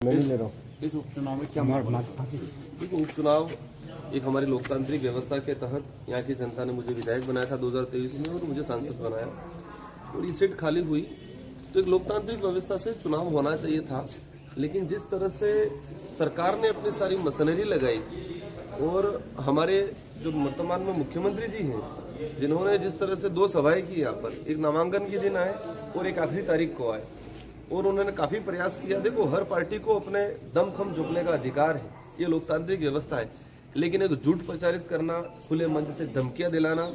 मैं नहीं ले रहा हूँ। इस उपचुनाव में क्या देखो, उपचुनाव एक हमारी लोकतांत्रिक व्यवस्था के तहत यहाँ की जनता ने मुझे विधायक बनाया था 2023 में और मुझे सांसद बनाया और ये सीट खाली हुई तो एक लोकतांत्रिक व्यवस्था से चुनाव होना चाहिए था। लेकिन जिस तरह से सरकार ने अपनी सारी मशीनरी लगाई और हमारे जो वर्तमान में मुख्यमंत्री जी हैं जिन्होंने जिस तरह से 2 सभाएं की यहाँ पर, एक नामांकन के दिन आए और एक आखिरी तारीख को आए और उन्होंने काफी प्रयास किया। देखो, हर पार्टी को अपने दम खम झुकने का अधिकार है, ये लोकतांत्रिक व्यवस्था है, लेकिन एक झूठ प्रचारित करना, खुले मंच से धमकियां दिलाना,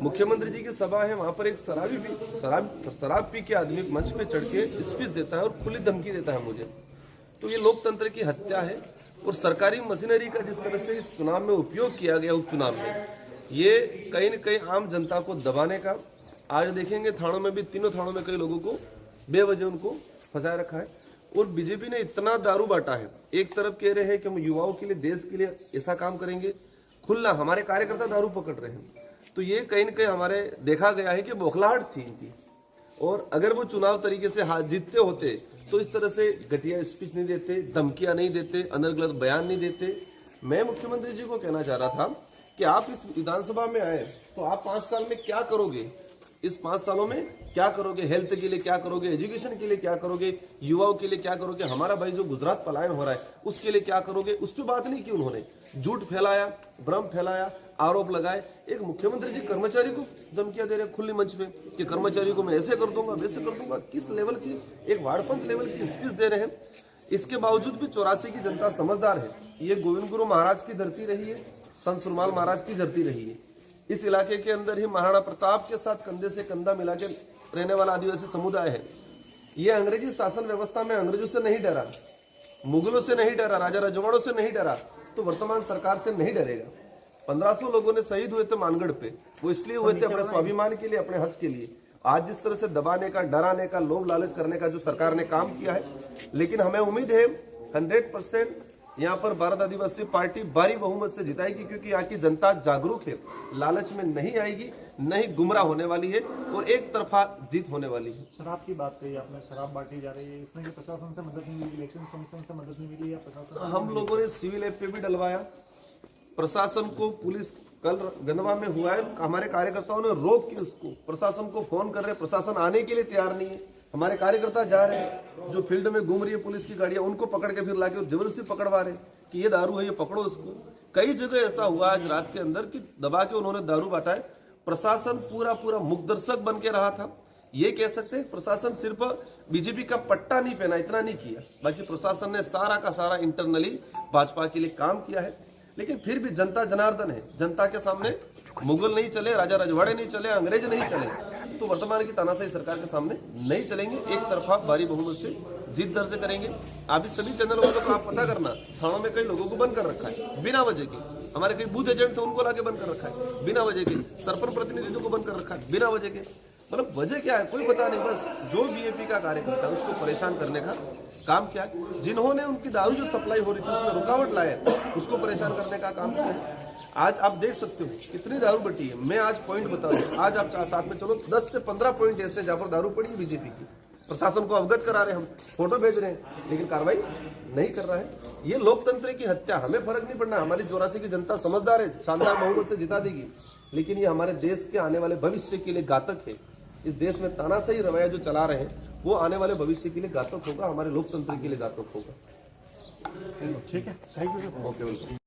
मुख्यमंत्री जी की सभा है वहां पर एक शराब पी के आदमी मंच पे चढ़ के स्पीच देता है और खुली धमकी देता है मुझे, तो ये लोकतंत्र की हत्या है। और सरकारी मशीनरी का जिस तरह से इस चुनाव में उपयोग किया गया, उपचुनाव में, ये कहीं न कहीं आम जनता को दबाने का, आज देखेंगे थानों में भी, तीनों थानों में कई लोगों को बेवजह उनको फंसाए रखा है। और बीजेपी ने इतना दारू बांटा है, एक तरफ कह रहे हैं कि हम युवाओं के लिए, देश के लिए ऐसा काम करेंगे, खुला हमारे कार्यकर्ता दारू पकड़ रहे हैं, तो ये कहीं न कहीं हमारे देखा गया है कि बौखलाहट थी इनकी। और अगर वो चुनाव तरीके से हाथ जीतते होते तो इस तरह से घटिया स्पीच नहीं देते, धमकियां नहीं देते, अनर्गल बयान नहीं देते। मैं मुख्यमंत्री जी को कहना चाह रहा था कि आप इस विधानसभा में आए तो आप 5 साल में क्या करोगे, इस 5 सालों में क्या करोगे, हेल्थ के लिए क्या करोगे, एजुकेशन के लिए क्या करोगे, युवाओं के लिए क्या करोगे, हमारा भाई जो गुजरात पलायन हो रहा है उसके लिए क्या करोगे, उस पर बात नहीं की उन्होंने। झूठ फैलाया, भ्रम फैलाया, आरोप लगाए। एक मुख्यमंत्री जी कर्मचारी को धमकियां दे रहे खुली मंच पे कि कर्मचारी को मैं ऐसे कर दूंगा, वैसे कर दूंगा, किस लेवल की, एक वार्ड पंच लेवल की स्पीच दे रहे हैं। इसके बावजूद भी 84 की जनता समझदार है। ये गोविंद गुरु महाराज की धरती रही है, संत सुरमाल महाराज की धरती रही है। इस इलाके के अंदर ही महाराणा प्रताप के साथ कंधे से कंधा मिला के रहने वाला आदिवासी समुदाय है। ये अंग्रेजी शासन व्यवस्था में अंग्रेजों से नहीं डरा, मुगलों से नहीं डरा, राजा रजवाड़ों से नहीं डरा, तो वर्तमान सरकार से नहीं डरेगा। 1500 लोगों ने शहीद हुए थे मानगढ़ पे, वो इसलिए हुए थे अपने स्वाभिमान के लिए, अपने हक के लिए। आज जिस तरह से दबाने का, डराने का, लोभ लालच करने का जो सरकार ने काम किया है, लेकिन हमें उम्मीद है 100% यहाँ पर भारत आदिवासी पार्टी भारी बहुमत से जिताएगी, क्योंकि यहाँ की जनता जागरूक है, लालच में नहीं आएगी, नहीं गुमराह होने वाली है और एक तरफा जीत होने वाली है। शराब की बात कही आपने, शराब बांटी जा रही है, इसमें भी प्रशासन से मदद नहीं मिली, इलेक्शन कमीशन से मदद नहीं मिली या प्रशासन? हम लोगों ने सिविल ऐप पे भी डलवाया, प्रशासन को, पुलिस कल गंदवा में हुआ है, हमारे कार्यकर्ताओं ने रोक के उसको, प्रशासन को फोन कर रहे, प्रशासन आने के लिए तैयार नहीं है। हमारे कार्यकर्ता जा रहे हैं, जो फील्ड में घूम रही है पुलिस की गाड़ियां, उनको पकड़ के फिर लाके जबरदस्ती पकड़वा रहे कि ये दारू है, ये पकड़ो इसको। कई जगह ऐसा हुआ आज रात के अंदर कि दबा के उन्होंने दारू बांटा है। प्रशासन पूरा मुख दर्शक बन के रहा था। ये कह सकते हैं प्रशासन सिर्फ बीजेपी का पट्टा नहीं पहना, इतना नहीं किया, बाकी प्रशासन ने सारा का सारा इंटरनली भाजपा के लिए काम किया है। लेकिन फिर भी जनता जनार्दन है, जनता के सामने मुगल नहीं चले, राजा रजवाड़े नहीं चले, अंग्रेज नहीं चले, तो वर्तमान की तानाशाही सरकार के सामने नहीं चलेंगे। एक तरफा भारी बहुमत से जीत दर्ज करेंगे। आप इस सभी चैनल वालों को आप पता करना, थानों में कई लोगों को बंद कर रखा है बिना वजह के, हमारे कई बूथ एजेंट थे उनको लाके बंद कर रखा है बिना वजह के, सरपंच प्रतिनिधियों को बंद कर रखा है बिना वजह के। मतलब वजह क्या है कोई पता नहीं, बस जो बीजेपी का कार्यकर्ता है उसको परेशान करने का काम किया है। जिन्होंने उनकी दारू जो सप्लाई हो रही थी उसमें रुकावट लाया, उसको परेशान करने का काम किया है। आज आप देख सकते हो कितनी दारू बटी है। मैं आज पॉइंट बता दूं, आज आप साथ में चलो, 10 से 15 पॉइंट ऐसे जहां पर दारू पड़ी है बीजेपी की, प्रशासन को अवगत करा रहे, हम फोटो भेज रहे हैं, लेकिन कार्रवाई नहीं कर रहा है। ये लोकतंत्र की हत्या। हमें फर्क नहीं पड़ना, हमारी 84 की जनता समझदार है, शानदार बहुमत से जिता देगी, लेकिन ये हमारे देश के आने वाले भविष्य के लिए घातक है। इस देश में तानाशाही रवैया जो चला रहे हैं वो आने वाले भविष्य के लिए घातक होगा, हमारे लोकतंत्र के लिए घातक होगा। ठीक है, थैंक यू। Okay, welcome.